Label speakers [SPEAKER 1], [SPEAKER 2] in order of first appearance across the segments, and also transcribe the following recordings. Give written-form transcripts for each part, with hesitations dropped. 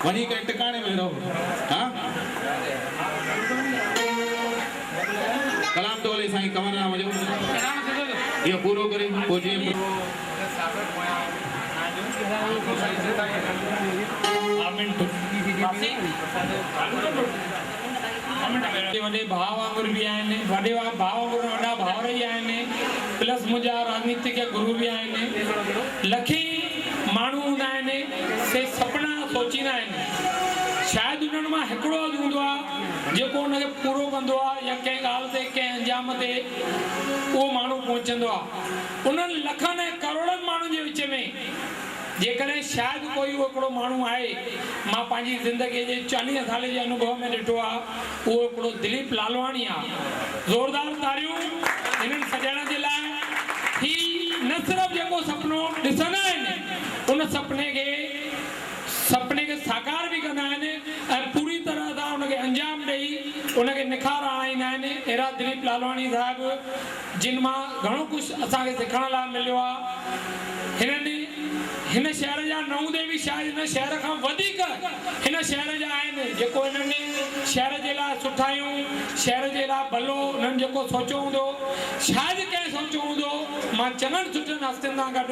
[SPEAKER 1] वही के टिकाने में रहो। हाँ कलाम तो वाले साईं कमर नाम जो ये पूरो करे पोजे
[SPEAKER 2] वॾे भाउ वांगुरु बि आहिनि, वॾे भाउ वांगुरु वॾा भाउर ई आहिनि, प्लस मुंहिंजा राजनीतिक गुरु बि आहिनि। लखी माण्हू हूंदा आहिनि से सपना सोचींदा आहिनि, शायदि उन्हनि मां हिकिड़ो हूंदो आहे जेको उनखे पूरो कंदो आहे या कंहिं ॻाल्हि ते कंहिं अंजाम ते उहो माण्हू पहुचंदो आहे। उन्हनि लखनि ऐं करोड़नि माण्हुनि जे विच में जेकॾहिं शायदि कोई हिकिड़ो माण्हू आहे, मां पंहिंजी ज़िंदगीअ जे 40 साल जे अनुभव में ॾिठो आहे, उहो हिकिड़ो दिलीप लालवाणी आहे। ज़ोरदार तारियूं हिननि सॼण जे लाइ। ही न सिर्फ़ु जेको सुपिनो ॾिसंदा आहिनि, उन सपने खे साकार बि कंदा आहिनि ऐं पूरी तरह सां उनखे अंजाम ॾेई उनखे निखार आणींदा आहिनि। अहिड़ा दिलीप लालवाणी साहिबु जिन मां घणो कुझु असांखे सिखण लाइ मिलियो आहे। हिन शहर जा नमूने बि शायदि हिन शहर खां वधीक हिन शहर जा आहिनि, जेको हिननि शहर जे लाइ सुठायूं, शहर जे लाइ भलो हुननि जेको सोचियो हूंदो, शायदि कंहिं सोचियो हूंदो। मां चङनि सुठनि हस्तियुनि सां गॾु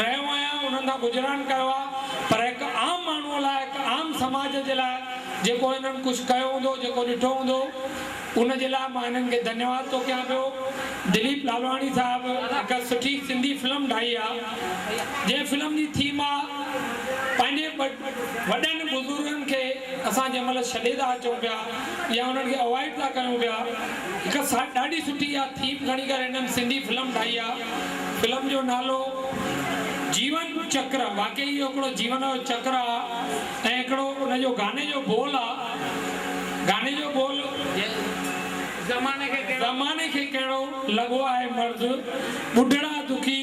[SPEAKER 2] रहियो आहियां, उन्हनि सां गुज़रान कयो आहे, पर हिकु आम माण्हूअ लाइ, हिकु आम समाज जे लाइ जेको हिननि कुझु कयो हूंदो, जेको ॾिठो हूंदो, उन जे लाइ मां हिननि खे धन्यवाद थो कयां पियो। दिलीप लालवाणी साहिबु हिकु सुठी सिंधी फिल्म ठाही आहे, जंहिं फिल्म जी थीम आहे पंहिंजे वॾनि बुज़ुर्गनि खे असां जंहिं महिल छॾे था अचूं पिया या उन्हनि खे अवॉइड था कयूं पिया, हिकु ॾाढी सुठी इहा थीम खणी करे हिननि सिंधी फिल्म ठाही आहे। फिल्म जो नालो जीवन चक्र, वाकई इहो हिकिड़ो जीवन जो चक्र आहे ऐं हिकिड़ो उनजो गाने जो बोल आहे। गाने जो बोल ज़माने खे कहिड़ो लॻो आहे मर्द, ॿुढड़ा दुखी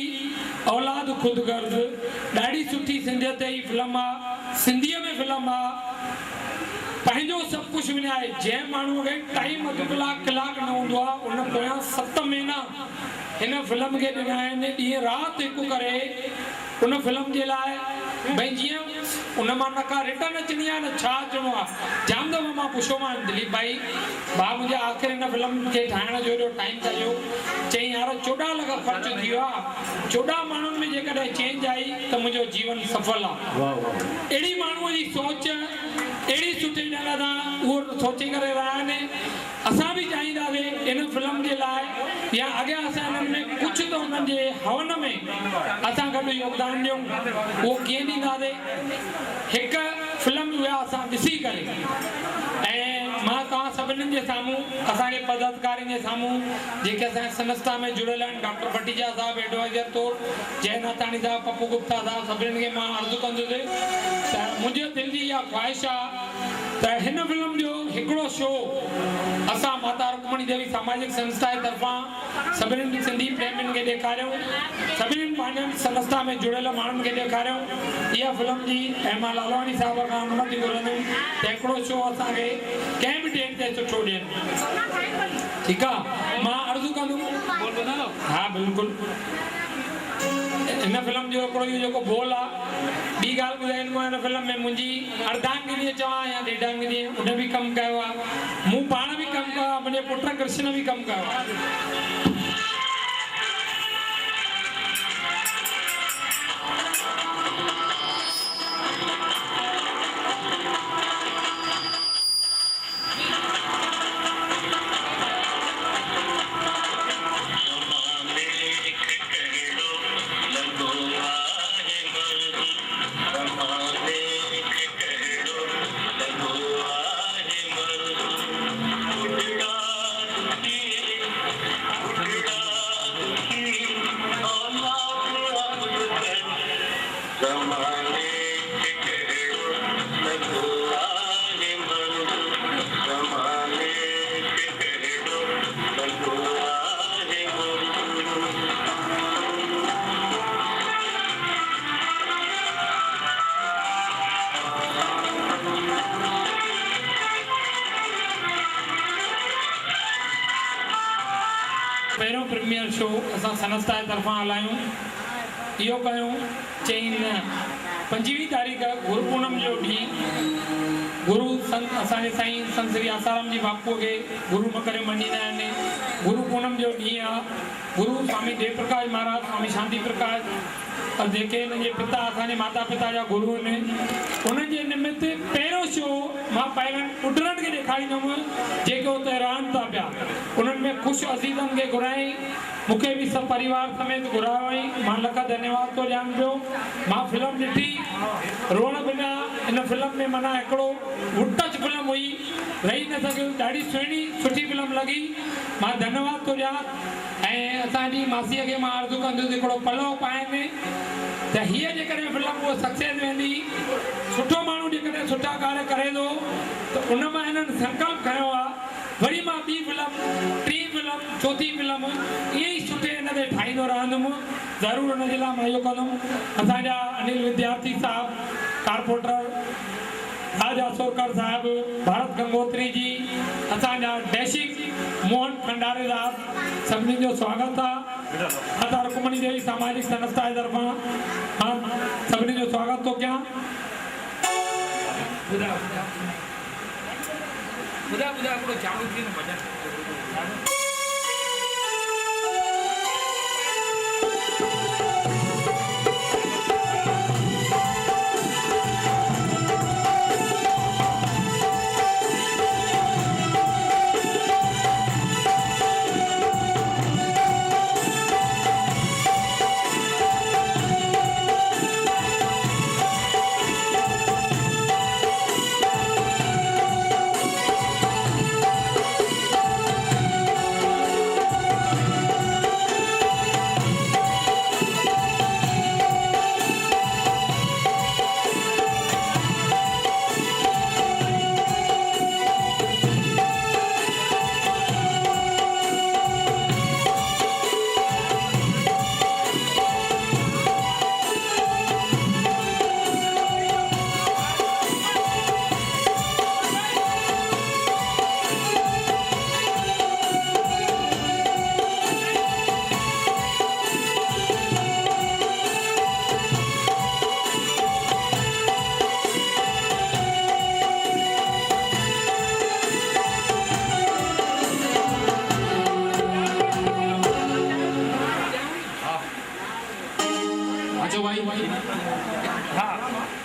[SPEAKER 2] औलाद ख़ुदगर्ज़। ॾाढी सुठी सिंधियत जी फिल्म आहे, सिंधीअ में फिल्म आहे, पंहिंजो सभु कुझु विञाए। जंहिं माण्हूअ खे टाइम अधु कलाक न हूंदो आहे, उन पोयां 7 महीना हिन फिल्म खे ॾिना आहिनि, ॾींहुं राति हिकु करे उन फिल्म जे लाइ। भई जीअं उन मां न का रिटर्न अचणी आहे न छा अचिणो आहे। जाम दफ़ा मां पुछियोमांसि दिलीप भाई, भाउ मुंहिंजे आख़िर हिन फिल्म खे ठाहिण जो हेॾो टाइम था ॾियो। चई यार 14 लख ख़र्च थी वियो आहे, 14 माण्हुनि में जेकॾहिं चेंज आई त मुंहिंजो जीवन सफल आहे। अहिड़ी माण्हूअ जी सोच, अहिड़ी सुठी जॻह सां उहो सोचे करे रहिया आहिनि। असां बि चाहींदासीं इन फिल्म जे लाइ या अॻियां असां हिननि में कुझु त हुननि जे हवन में असां गॾु योगदान ॾियूं। उहो कीअं ॾींदासीं? हिकु फिल्म विया असां ॾिसी करे, ऐं मां तव्हां सभिनीनि जे साम्हूं, असांजे पदाधिकारियुनि जे साम्हूं जेके असांजे संस्था में जुड़ियल आहिनि, डॉक्टर भटीजा साहिबु एडवाइज़र तौर, जय नाथाणी साहिबु, पप्पू गुप्ता साहिबु, सभिनीनि खे मां अर्ज़ु कंदुसि त मुंहिंजे दिलि जी इहा ख़्वाहिश आहे त हिन फिल्म जो हिकिड़ो शो असां माता रुक्मणी देवी सामाजिक संस्था जे तरफ़ां सभिनीनि सिंधी प्रेमियुनि खे ॾेखारियूं, सभिनीनि पंहिंजनि संस्था में जुड़ियल माण्हुनि खे ॾेखारियूं इहा फिल्म जी। ऐं मां लालवाणी साहिब खां अनुमति घुरंदुमि त हिकिड़ो शो असांखे कंहिं बि डेट ते सुठो ॾियनि। ठीकु आहे, मां अर्ज़ु कंदुमि। हा बिल्कुलु, हिन फिल्म जो हिकिड़ो इहो जेको बोल आहे। ॿी ॻाल्हि ॿुधाईंदो हिन फिल्म में मुंहिंजी अर्धांगिनी चवां या ॾेढांगिनी, उन बि कमु कयो आहे, मूं पाण बि कमु कयो आहे, मुंहिंजे पुट कृष्ण बि कमु कयो आहे। पहिरों प्रीमियर शो असां संस्था जे तरफ़ां हलायूं, इहो कयूं। चई न 25 तारीख़ गुरु पूनम जो ॾींहुं गुरु संत असांजे साईं संत श्री आसाराम जी बापूअ खे गुरु न करे मञींदा आहिनि। गुरु पूनम जो ॾींहुं आहे। गुरु स्वामी देव प्रकाश महाराज, स्वामी शांति प्रकाश और जेके हिन जे पिता असांजे माता पिता जा गुरु आहिनि, उन्हनि जे निमित्त पहिरियों शो मां पहिरियों उॾरनि खे ॾेखारींदुमि जेके हुते रहनि था पिया। उन्हनि में ख़ुशि अज़ीज़नि खे घुराई, मूंखे बि सभु परिवार समेत घुरायो हुई। मां लख धन्यवाद थो ॾियां पियो। मां फिल्म ॾिठी, रोण बिना इन फिल्म में माना हिकिड़ो टच फिल्म हुई, रही न सघियो, ॾाढी सुठी फिल्म लॻी। मां धन्यवाद थो ॾियां। ऐं असांजी मासीअ खे मां अर्ज़ु कंदुसि हिकिड़ो पलव पाइनि त हीअ जेकॾहिं फिल्म उहा सक्सेस वेंदी, सुठो माण्हू जेकॾहिं सुठा कार्य करे थो त उन मां हिननि संकल्प खयो आहे वरी मां ॿी फिल्म, टी फिल्म, चौथी फिल्म ईअं ई सुठे हिन ते ठाहींदो रहंदुमि। ज़रूरु हुन जे लाइ मां इहो कंदुमि। असांजा अनिल विद्यार्थी साहब, कारपोरेटर राजा सोरकर साहब, भारत गंगोत्री जी, असांजा डैशिक मोहन खंडारे साहब, सभिनी जो स्वागत आहे। माता रुक्मणी देवी सामाजिक संस्था जे तरफ़ां मां सभिनी जो स्वागत थो कयां। हिकिड़ो चालू थी न भॼन।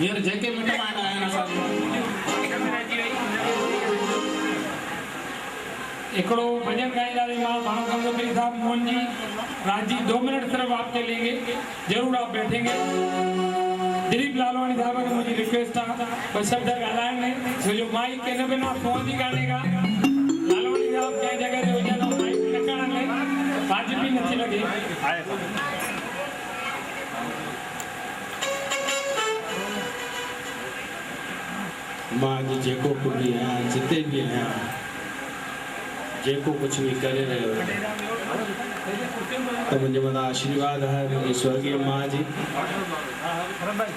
[SPEAKER 1] यार जेके मिट माइट आया ना साहब
[SPEAKER 2] एकड़ो भजन गाइंदा मां भानु गंगोत्री साहब मोहन जी राज जी 2 मिनट सिर्फ आपके लेंगे, जरूर आप बैठेंगे। दिलीप लालवानी साहब की मुझे रिक्वेस्ट है बस शब्द गालाने जो माइक के न बिना फोन ही गाने का लालवानी साहब क्या जगह हो जाना माइक लगाने आज भी नहीं लगे
[SPEAKER 3] मां जेको भी है जिते भी है जेको कुछ भी करे रहे हो तो मुझे मना आशीर्वाद है मेरी स्वर्गीय माँ जी,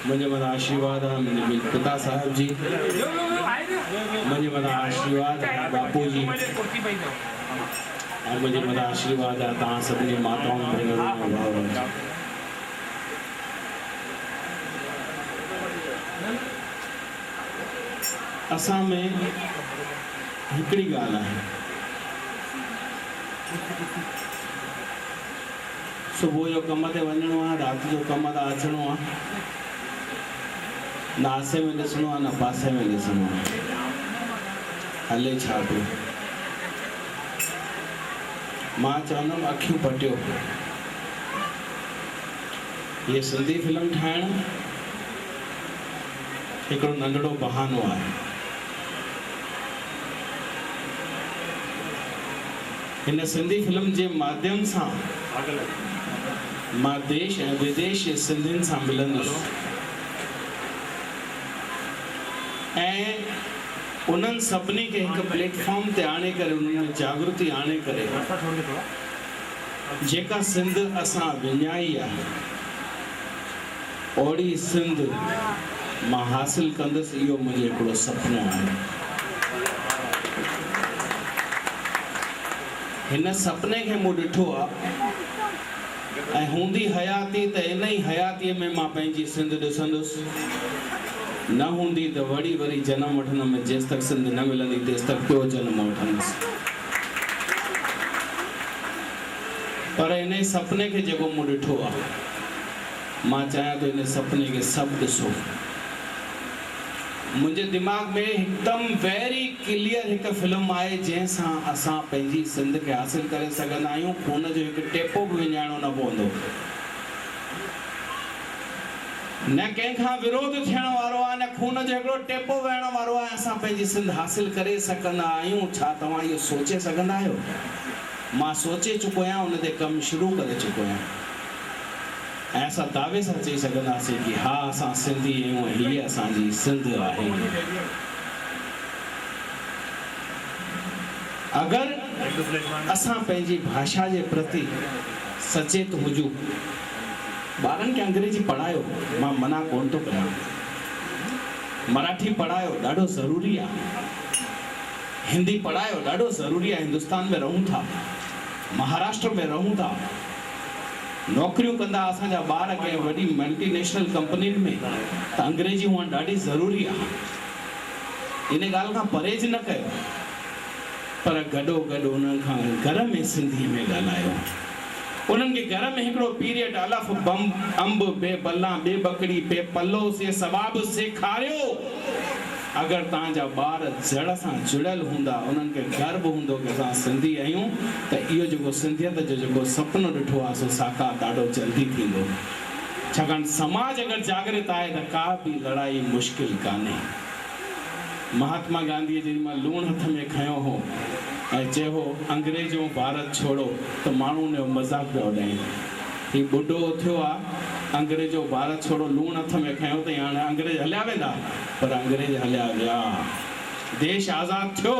[SPEAKER 3] मुझे मना आशीर्वाद है मेरे पिता साहब जी, मुझे मना आशीर्वाद है बापू जी और मुझे मना आशीर्वाद है तव्हां सभिनी माताओं भेनरुनि असां में हिकिड़ी ॻाल्हि आहे, सुबुह जो कम ते वञिणो आहे, राति जो कम तां अचिणो आहे, न आसे में ॾिसणो आहे न पासे में ॾिसणो आहे, हले छा पियो। मां चवंदुमि अखियूं पटियो, हीअ सिंधी फिल्म ठाहिण हिकिड़ो नंढड़ो बहानो आहे। इन सिंधी फिल्म के माध्यम से मां देश ऐं विदेश सिंधियुनि सां मिलंदुसि ऐं उन्हनि सभिनी खे हिकु प्लेटफॉर्म ते आणे करे उन्हनि में जागृति आणे करे जेका सिंध असां विञाई आहे ओड़ी सिंध मां हासिल कंदुसि, इहो मुंहिंजो हिकिड़ो सुपिनो आहे। हिन सपने खे मूं ॾिठो आहे ऐं हूंदी हयाती त इन ई हयातीअ में मां पंहिंजी सिंध ॾिसंदुसि, न हूंदी त वरी जनम वठंदुमि, जेसि तक सिंध न मिलंदी तेसि तक ॿियो जनम वठंदुसि। पर इन सपने खे जेको मूं ॾिठो आहे, मां चाहियां थो इन सपने खे सभु ॾिसो। मुंहिंजे दिमाग़ में हिकदमि वेरी क्लियर हिकु फिल्म आहे जंहिंसां असां पंहिंजी सिंध खे हासिलु करे सघंदा आहियूं। खून जो हिकु टेपो बि विञाइणो न पवंदो, न कंहिंखां विरोध थियण वारो आहे, न खून जो हिकिड़ो टेपो वहण वारो आहे। असां पंहिंजी सिंध हासिलु करे सघंदा आहियूं। छा तव्हां इहो सोचे सघंदा आहियो? मां सोचे चुको आहियां, उन ते कमु शुरू करे चुको आहियां, ऐं असां दावे सां चई सघंदासीं कि हा असां सिंधी आहियूं ऐं हीअ असांजी सिंध आहे। अगरि असां पंहिंजी भाषा जे प्रति सचेत हुजूं, ॿारनि खे अंग्रेजी पढ़ायो, मां मना कोन थो कयां, मराठी पढ़ायो ॾाढो ज़रूरी आहे, हिंदी पढ़ायो ॾाढो ज़रूरी आहे। हिंदुस्तान में रहूं था, महाराष्ट्र में रहूं था, नौकरियूं कंदा असांजा ॿार कंहिं वॾी मल्टीनेशनल कंपनियुनि में, त अंग्रेजी हुअणु ॾाढी ज़रूरी आहे। इन ॻाल्हि खां परहेज न कयो, पर गॾो गॾु उन्हनि खां घर में सिंधीअ में ॻाल्हायो। उन्हनि खे घर में हिकिड़ो पीरियड अलफ बम अंब बे बल्ला बे बकड़ी पे पल्लो से सवाब सेखारियो। अगरि तव्हांजा ॿार जड़ सां जुड़ियल हूंदा, उन्हनि खे गर्व हूंदो कि असां सिंधी आहियूं, त इहो जेको सिंधियत जो जेको सुपिनो ॾिठो आहे सो साकार ॾाढो जल्दी थींदो। छाकाणि समाज अगरि जागृत आहे त का बि लड़ाई मुश्किल कान्हे। महात्मा गांधीअ जेॾी महिल लूणु हथ में खयो हो ऐं चयो हो अंग्रेजो भारत छोड़ो, त माण्हू उनजो मज़ाक पिया उॾाइनि। हीउ ॿुढो थियो आहे, अंग्रेजो भारत छोड़ो लूणु हथ में खयो अथई, हाणे अंग्रेज हलिया वेंदा, पर अंग्रेज हलिया विया। देश आज़ादु थियो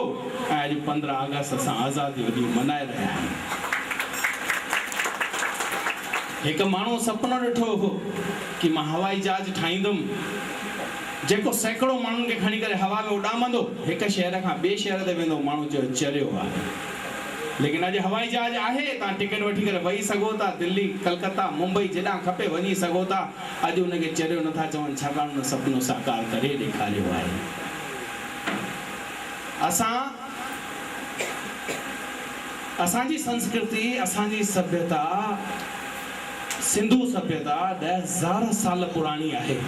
[SPEAKER 3] ऐं अॼु 15 अगस्त असां आज़ादी ॾींहुं मनाए रहिया आहियूं। हिकु माण्हू सुपिनो ॾिठो हो कि मां हवाई जहाज ठाहींदुमि जेको सैकड़ो माण्हुनि खे खणी करे हवा में उॾामंदो, हिकु शहर खां ॿिए शहर ते वेंदो। माण्हू चयो चरियो आहे, लेकिन अॼु हवाई जहाज आहे, तव्हां टिकट वठी करे वेही सघो था, दिल्ली कलकत्ता मुंबई जेॾां खपे वञी सघो था। अॼु हुनखे चरियो नथा चवनि, छाकाणि हुन सुपिनो साकार करे ॾेखारियो आहे। असांजी संस्कृति, असांजी सभ्यता, सिंधू सभ्यता 10,000 साल पुराणी आहे।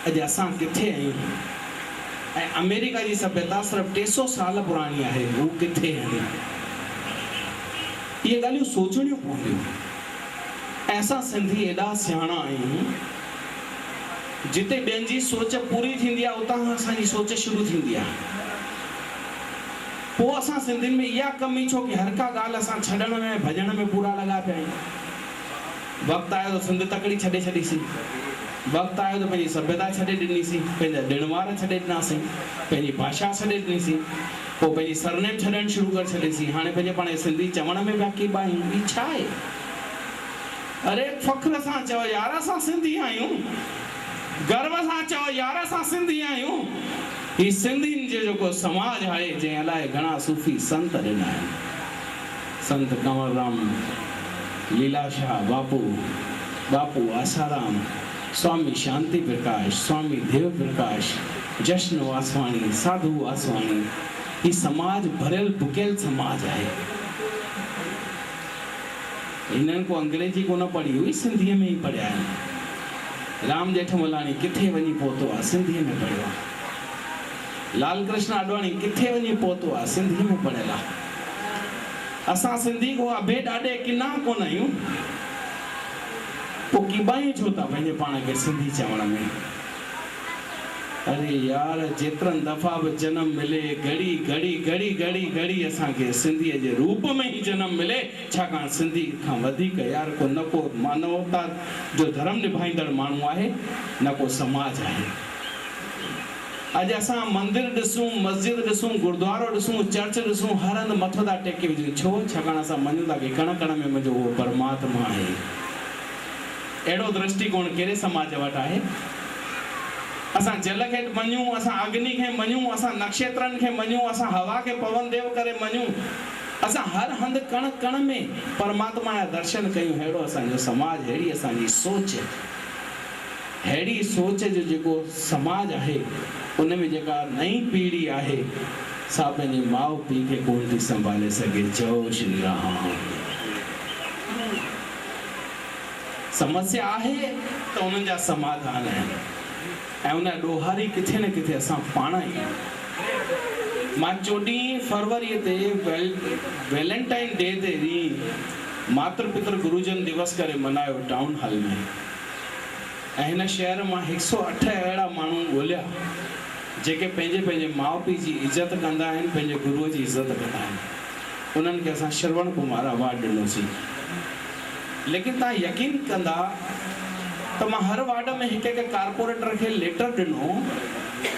[SPEAKER 3] अॼु असां किथे आहियूं? ऐं अमेरिका जी सभ्यता सिर्फ़ु 300 साल पुराणी आहे, हू किथे आहिनि? इहे ॻाल्हियूं सोचणियूं पवंदियूं। ऐं असां सिंधी एॾा सियाणा आहियूं, जिते ॿियनि जी सोच पूरी थींदी आहे उतां खां असांजी सोच शुरू थींदी आहे। पोइ असां सिंधियुनि में इहा कमी छो कि हर का ॻाल्हि असां छॾण में भॼण में पूरा लॻा पिया आहियूं। वक़्तु आयो त सिंध तकड़ी छॾे छॾीसीं, वक़्तु आयो त पंहिंजी सभ्यता छॾे ॾिनीसीं, पंहिंजा ॾिण वार छॾे ॾिनासीं, पंहिंजी भाषा छॾे ॾिनीसीं, पोइ पंहिंजी सरनेम छॾणु शुरू करे छॾीसीं। हाणे पंहिंजे पाण सिंधी चवण में पिया कीबा आहियूं। ही छा आहे? अरे फ़ख्र सां चओ यार असां सिंधी आहियूं, गर्व सां चओ यार असां सिंधी आहियूं। ही सिंधियुनि जो जेको समाज आहे, जंहिं अलाए घणा सूफ़ी संत ॾिना आहिनि, संत कंवरराम, लीलाशाह बापू आसाराम, स्वामी शांति प्रकाश, स्वामी देव प्रकाश, जश्न वासवाणी, साधु वासवाणी। ही समाज भरियल भुकियल समाज आहे। इन्हनि को अंग्रेजी को न पढ़ी हुई, सिंधीअ में ई पढ़िया आहिनि। राम जेठमलाणी किथे वञी पहुतो आहे? सिंधीअ में पढ़ियो आहे। लाल कृष्ण आडवाणी किथे वञी पहुतो आहे? सिंधीअ में पढ़ियल आहे। असां सिंधी को अभे ॾाढे किना कोन आहियूं, पोइ कीबायूं छो था पंहिंजे पाण खे सिंधी चवण में? अरे यार, जेतिरनि दफ़ा बि जनम मिले, घड़ी असांखे सिंधीअ जे रूप में ई जनम मिले। छाकाणि सिंधी खां वधीक यार न को मानवता जो धर्म निभाईंदड़ माण्हू आहे, न को समाज आहे। अॼु असां मंदिर ॾिसूं, मस्जिद ॾिसूं, गुरुद्वारो ॾिसूं, चर्च ॾिसूं, हर हंधि मथो था टेके विझूं। छो? छाकाणि असां मञूं था कि कण कण में मुंहिंजो उहो परमात्मा आहे। अहिड़ो दृष्टिकोण कहिड़े समाज वटि आहे? असां जल खे मञूं, असां अग्नि खे मञूं, असां नक्षत्रनि खे मञूं, असां हवा खे पवन देव करे मञूं, असां हर हंधि कण कण में परमात्मा जा दर्शन कयूं। अहिड़ो असांजो समाज, अहिड़ी असांजी सोच, अहिड़ी सोच जो जेको समाज आहे उन में जेका नई पीढ़ी आहे सा पंहिंजे माउ पीउ खे कोन थी संभाले सघे। जय श्री राम। समस्या आहे त उन्हनि जा समाधान आहिनि ऐं उन ॾोहारी किथे न किथे असां पाण आहियूं। मां 14 फरवरी ते वैलेंटाइन डे ते ॾींहुं मातृ पितृ गुरुजन दिवस करे मनायो टाउन हॉल में। ऐं हिन शहर मां 108 अहिड़ा माण्हू ॻोल्हिया जेके पंहिंजे पंहिंजे माउ पीउ जी इज़त कंदा आहिनि, पंहिंजे गुरुअ जी इज़त कंदा आहिनि। उन्हनि खे असां श्रवण कुमार अवार्ड ॾिनोसीं। लेकिन तव्हां यकीन कंदा त मां हर वार्ड में हिकु हिकु कारपोरेटर खे लेटर ॾिनो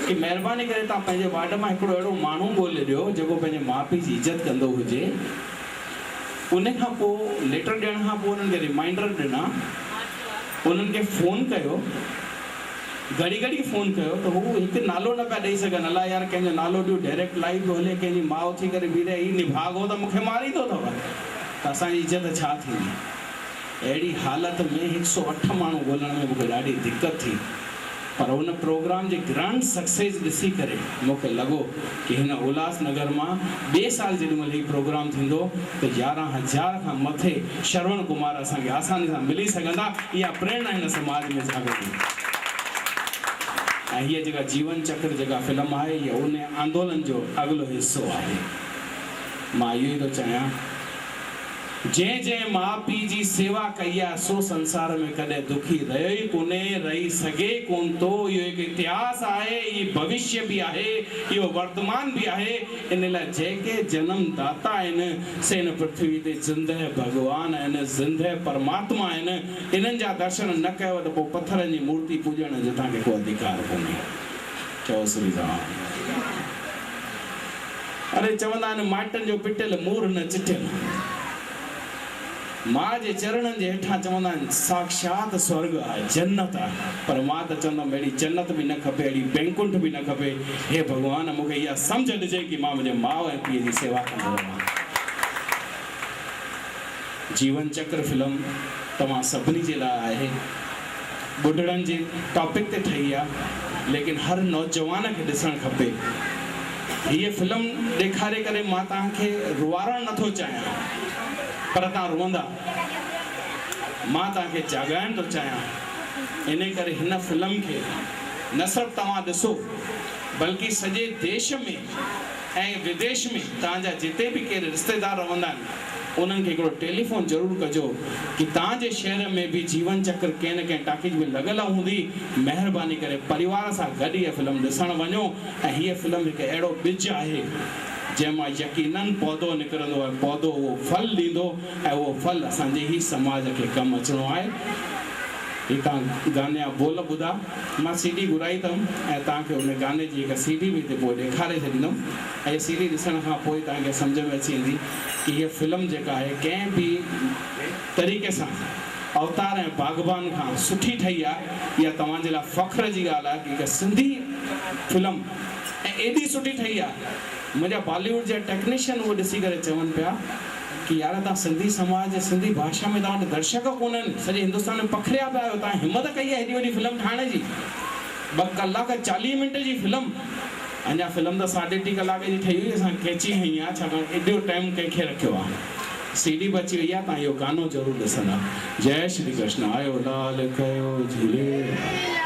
[SPEAKER 3] कि महिरबानी करे तव्हां पंहिंजे वार्ड मां हिकिड़ो अहिड़ो माण्हू ॻोल्हे ॾियो जेको पंहिंजे माउ पीउ जी इज़त कंदो हुजे। उन खां पोइ लेटर ॾियण खां पोइ उन्हनि खे रिमाइंडर ॾिना, उन्हनि खे फ़ोन कयो, घड़ी घड़ी फ़ोन कयो त हू हिकु नालो न पिया ॾेई सघनि। अलाए यार कंहिंजो नालो ॾियो, डायरेक्ट लाइव थो हले, कंहिंजी माउ थी करे बीहे ही निभागो त मूंखे मारींदो अथव, त असांजी इज़त छा थींदी। अहिड़ी हालत में 108 माण्हू ॻोल्हण में मूंखे ॾाढी दिक़त थी। पर उन प्रोग्राम जे ग्रांड सक्सेस ॾिसी करे मूंखे लॻो कि हिन उल्हासनगर मां ॿिए साल जेॾीमहिल हीउ प्रोग्राम थींदो त 11,000 खां मथे श्रवण कुमार असांखे आसानी सां मिली सघंदा। इहा प्रेरणा हिन समाज में जाॻंदी। ऐं हीअ जेका जीवन चक्र जेका फिल्म आहे इहा उन आंदोलन जो अॻिलो हिसो आहे। मां इहो ई थो चाहियां, जंहिं जंहिं माउ पीउ जी सेवा कई आहे सो संसार में कॾहिं दुखी रहियो ई कोन्हे, रही सघे कोन थो। इहो हिकु इतिहास आहे, इहो भविष्य बि आहे, इहो वर्तमान बि आहे। इन लाइ जेके जनम दाता आहिनि से हिन पृथ्वी ते ज़िंदह भॻवान आहिनि, ज़िंदह परमात्मा आहिनि। इन्हनि जा दर्शन न कयो त पोइ पत्थरनि जी मूर्ति पूॼण जो तव्हांखे को अधिकार कोन्हे। चओ श्री राम। अरे चवंदा आहिनि माइटनि जो पिटियल मूर न चिटियल। मां जे चरणनि जे हेठां चवंदा आहिनि साक्षात स्वर्ग आहे, जन्नत आहे। पर मां त चवंदुमि अहिड़ी जन्नत बि न खपे, अहिड़ी बैंकुंठ बि न खपे। हे भॻवान मूंखे इहा सम्झ ॾिजे कि मां मुंहिंजे माउ ऐं पीउ जी सेवा कंदो रहां। जीवन चक्र फिल्म तव्हां सभिनी जे लाइ आहे। ॿुढड़नि जे टॉपिक ते ठही आहे, लेकिन हर नौजवान खे ॾिसणु खपे। हीअ फिल्म ॾेखारे करे मां तव्हांखे रुआरणु नथो चाहियां, पर तव्हां रोअंदा। मां तव्हांखे जाॻाइण थो चाहियां। इन करे हिन फिल्म खे न सिर्फ़ु तव्हां ॾिसो, बल्कि सॼे देश में ऐं विदेश में तव्हांजा जिते बि केरु रिश्तेदार रहंदा आहिनि उन्हनि खे हिकिड़ो टेलीफोन ज़रूरु कजो कि तव्हांजे शहर में बि जीवन चक्र कंहिं न कंहिं टाकीज में लॻल हूंदी। महिरबानी करे परिवार सां गॾु इहा फिल्म ॾिसणु वञो। ऐं हीअ फिल्म हिकु अहिड़ो ॿिज आहे जंहिंमां यकीनन पौधो निकिरंदो आहे, पौधो उहो फल ॾींदो ऐं उहो फल असांजे ई समाज खे कमु अचिणो आहे। हितां गाने जा बोल ॿुधा। मां CD घुराई अथमि ऐं तव्हांखे हुन गाने जी हिकु CD बि हिते पोइ ॾेखारे छॾींदुमि। ऐं CD ॾिसण खां पोइ तव्हांखे सम्झ में अची वेंदी कि हीअ फिल्म जेका आहे कंहिं बि तरीक़े सां अवतार ऐं बाग़बान खां सुठी ठही आहे। इहा तव्हांजे लाइ फ़ख्र जी ॻाल्हि आहे कि हिकु सिंधी फिल्म ऐं एॾी सुठी ठही आहे। मुंहिंजा बॉलीवुड जा टेक्नीशियन उहो ॾिसी करे चवनि पिया कि यार तव्हां सिंधी समाज सिंधी भाषा में तव्हां वटि दर्शक कोन्हनि, सॼे हिंदुस्तान में पखिड़िया पिया आहियो, तव्हां हिमत कई आहे हेॾी वॾी फिल्म ठाहिण जी। 2 कलाक 40 मिंट जी फिल्म। अञा फिल्म त 3.5 कलाक जी ठही हुई, असां खिची हई आहे छाकाणि एॾो टाइम कंहिंखे रखियो आहे। CD बची वई आहे, तव्हां इहो गानो ज़रूरु ॾिसंदा। जय श्री कृष्ण। आयो लाल कयो झूले।